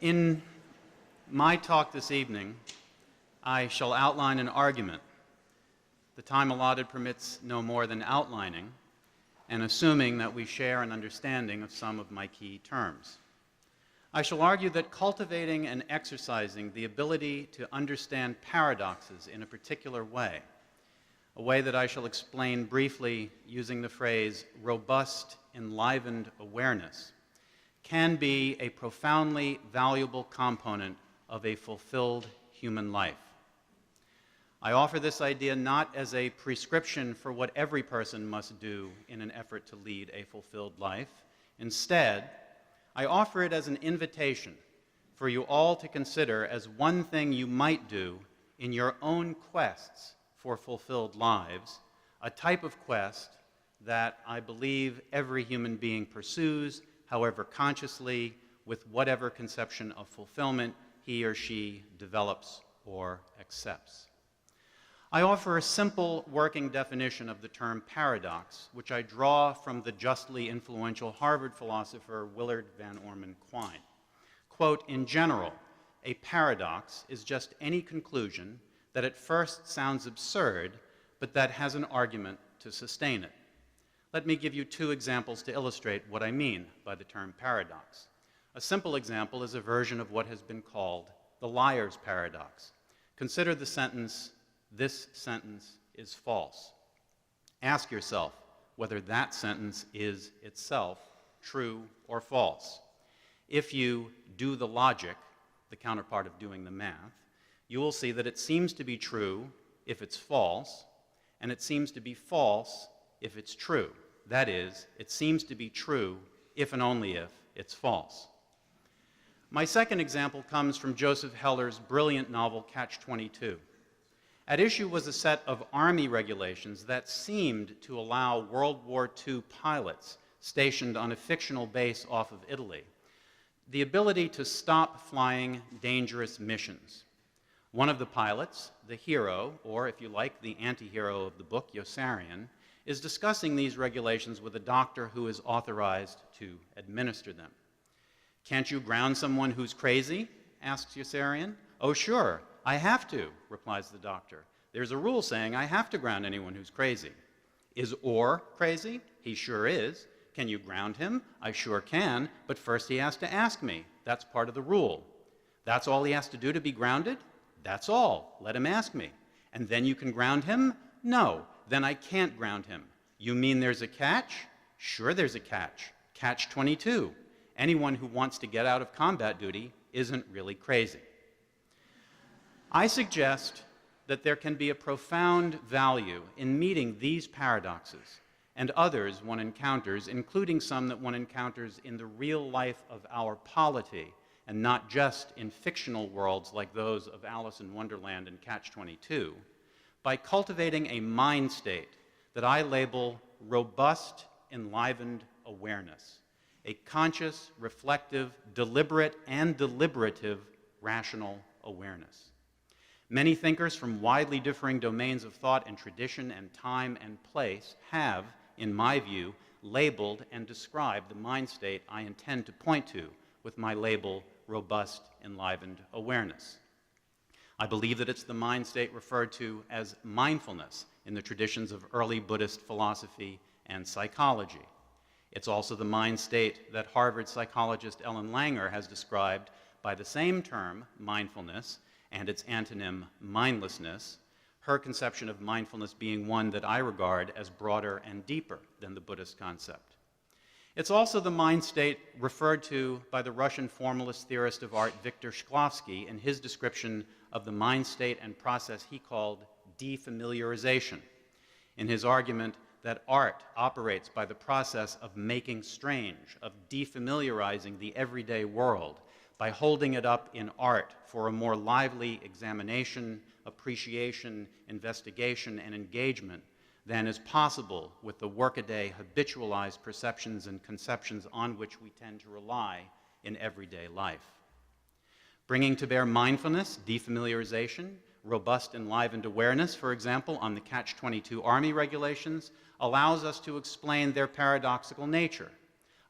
In my talk this evening, I shall outline an argument. The time allotted permits no more than outlining, and assuming that we share an understanding of some of my key terms. I shall argue that cultivating and exercising the ability to understand paradoxes in a particular way, a way that I shall explain briefly using the phrase robust, enlivened awareness, can be a profoundly valuable component of a fulfilled human life. I offer this idea not as a prescription for what every person must do in an effort to lead a fulfilled life. Instead, I offer it as an invitation for you all to consider as one thing you might do in your own quests for fulfilled lives, a type of quest that I believe every human being pursues, however consciously, with whatever conception of fulfillment he or she develops or accepts. I offer a simple working definition of the term paradox, which I draw from the justly influential Harvard philosopher Willard Van Orman Quine. Quote, "In general, a paradox is just any conclusion that at first sounds absurd, but that has an argument to sustain it." Let me give you two examples to illustrate what I mean by the term paradox. A simple example is a version of what has been called the liar's paradox. Consider the sentence, "This sentence is false." Ask yourself whether that sentence is itself true or false. If you do the logic, the counterpart of doing the math, you will see that it seems to be true if it's false, and it seems to be false if it's true. That is, it seems to be true if and only if it's false. My second example comes from Joseph Heller's brilliant novel Catch-22. At issue was a set of Army regulations that seemed to allow World War II pilots stationed on a fictional base off of Italy the ability to stop flying dangerous missions. One of the pilots, the hero, or if you like, the anti-hero of the book, Yossarian, is discussing these regulations with a doctor who is authorized to administer them. "Can't you ground someone who's crazy?" asks Yossarian. "Oh, sure, I have to," replies the doctor. "There's a rule saying I have to ground anyone who's crazy." "Is Orr crazy?" "He sure is." "Can you ground him?" "I sure can, but first he has to ask me. That's part of the rule." "That's all he has to do to be grounded?" "That's all. Let him ask me." "And then you can ground him?" "No, then I can't ground him." "You mean there's a catch?" "Sure there's a catch. Catch-22. Anyone who wants to get out of combat duty isn't really crazy." I suggest that there can be a profound value in meeting these paradoxes and others one encounters, including some that one encounters in the real life of our polity, and not just in fictional worlds like those of Alice in Wonderland and Catch-22, by cultivating a mind state that I label robust, enlivened awareness, a conscious, reflective, deliberate, and deliberative rational awareness. Many thinkers from widely differing domains of thought and tradition and time and place have, in my view, labeled and described the mind state I intend to point to with my label, robust, enlivened awareness. I believe that it's the mind state referred to as mindfulness in the traditions of early Buddhist philosophy and psychology. It's also the mind state that Harvard psychologist Ellen Langer has described by the same term, mindfulness, and its antonym, mindlessness, her conception of mindfulness being one that I regard as broader and deeper than the Buddhist concept. It's also the mind state referred to by the Russian formalist theorist of art Viktor Shklovsky in his description of the mind state and process he called defamiliarization, in his argument that art operates by the process of making strange, of defamiliarizing the everyday world, by holding it up in art for a more lively examination, appreciation, investigation, and engagement than is possible with the workaday habitualized perceptions and conceptions on which we tend to rely in everyday life. Bringing to bear mindfulness, defamiliarization, robust enlivened awareness, for example, on the Catch-22 Army regulations, allows us to explain their paradoxical nature.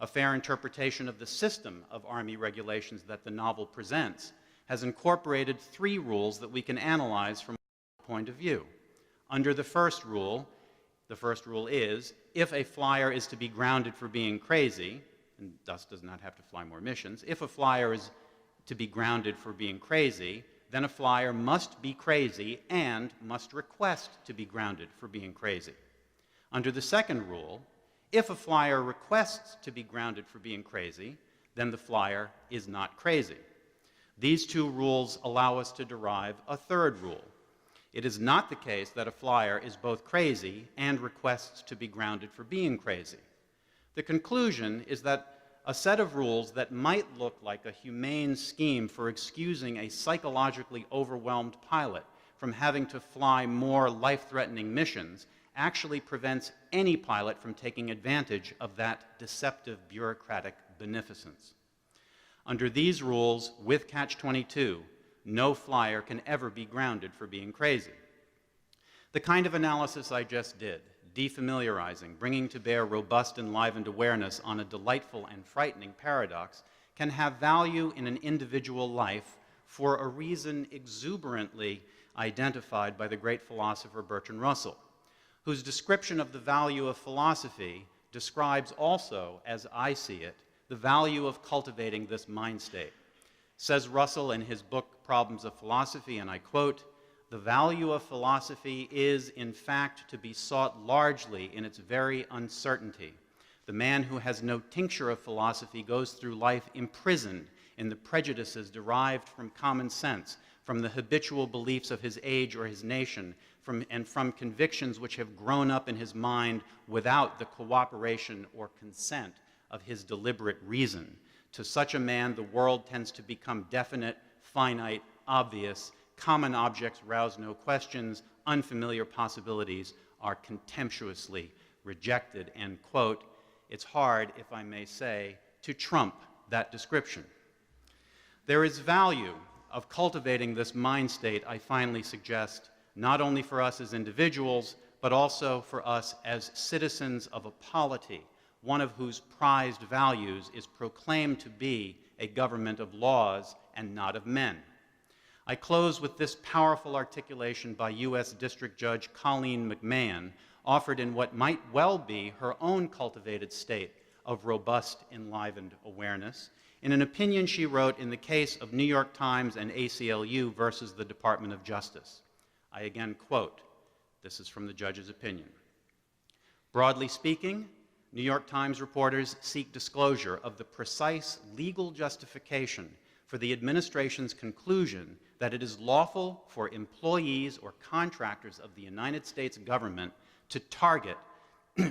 a fair interpretation of the system of Army regulations that the novel presents, has incorporated 3 rules that we can analyze from our point of view. Under the first rule is, if a flyer is to be grounded for being crazy, and thus does not have to fly more missions, if a flyer is to be grounded for being crazy, then a flyer must be crazy and must request to be grounded for being crazy. Under the second rule, if a flyer requests to be grounded for being crazy, then the flyer is not crazy. These 2 rules allow us to derive a third rule. It is not the case that a flyer is both crazy and requests to be grounded for being crazy. The conclusion is that a set of rules that might look like a humane scheme for excusing a psychologically overwhelmed pilot from having to fly more life-threatening missions actually prevents any pilot from taking advantage of that deceptive bureaucratic beneficence. Under these rules, with Catch-22, no flyer can ever be grounded for being crazy. The kind of analysis I just did, defamiliarizing, bringing to bear robust, enlivened awareness on a delightful and frightening paradox, can have value in an individual life for a reason exuberantly identified by the great philosopher Bertrand Russell, whose description of the value of philosophy describes also, as I see it, the value of cultivating this mind state. Says Russell in his book, Problems of Philosophy, and I quote, "The value of philosophy is, in fact, to be sought largely in its very uncertainty. The man who has no tincture of philosophy goes through life imprisoned in the prejudices derived from common sense, from the habitual beliefs of his age or his nation, and from convictions which have grown up in his mind without the cooperation or consent of his deliberate reason. To such a man, the world tends to become definite, finite, obvious. Common objects rouse no questions. Unfamiliar possibilities are contemptuously rejected," end quote. It's hard, if I may say, to trump that description. There is value of cultivating this mind state, I finally suggest, not only for us as individuals, but also for us as citizens of a polity, one of whose prized values is proclaimed to be a government of laws and not of men. I close with this powerful articulation by U.S. District Judge Colleen McMahon, offered in what might well be her own cultivated state of robust, enlivened awareness, in an opinion she wrote in the case of New York Times and ACLU versus the Department of Justice. I again quote, this is from the judge's opinion. "Broadly speaking, New York Times reporters seek disclosure of the precise legal justification for the administration's conclusion that it is lawful for employees or contractors of the United States government to target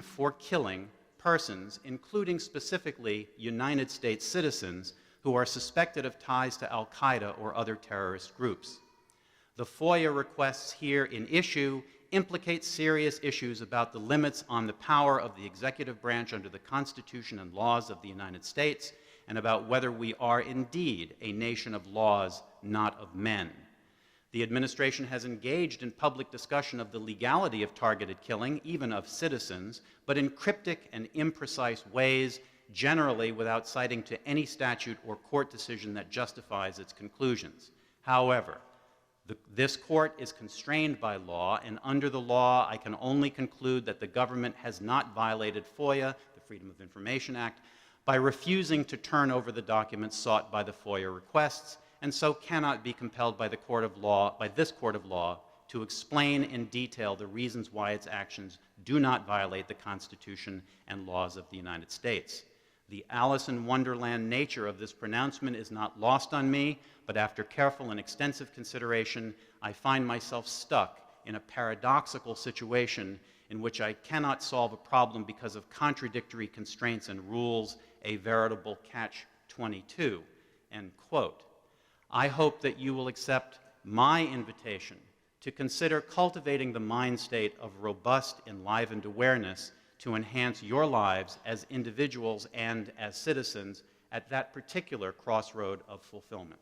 for killing persons, including specifically United States citizens who are suspected of ties to Al-Qaeda or other terrorist groups. The FOIA requests here in issue implicate serious issues about the limits on the power of the executive branch under the Constitution and laws of the United States, and about whether we are indeed a nation of laws, not of men. The administration has engaged in public discussion of the legality of targeted killing, even of citizens, but in cryptic and imprecise ways, generally without citing to any statute or court decision that justifies its conclusions. However, this court is constrained by law, and under the law, I can only conclude that the government has not violated FOIA, the Freedom of Information Act, by refusing to turn over the documents sought by the FOIA requests, and so cannot be compelled by the court of law, by this court of law, to explain in detail the reasons why its actions do not violate the Constitution and laws of the United States. The Alice in Wonderland nature of this pronouncement is not lost on me, but after careful and extensive consideration, I find myself stuck in a paradoxical situation in which I cannot solve a problem because of contradictory constraints and rules, a veritable catch-22, end quote. I hope that you will accept my invitation to consider cultivating the mind state of robust, enlivened awareness to enhance your lives as individuals and as citizens at that particular crossroad of fulfillment.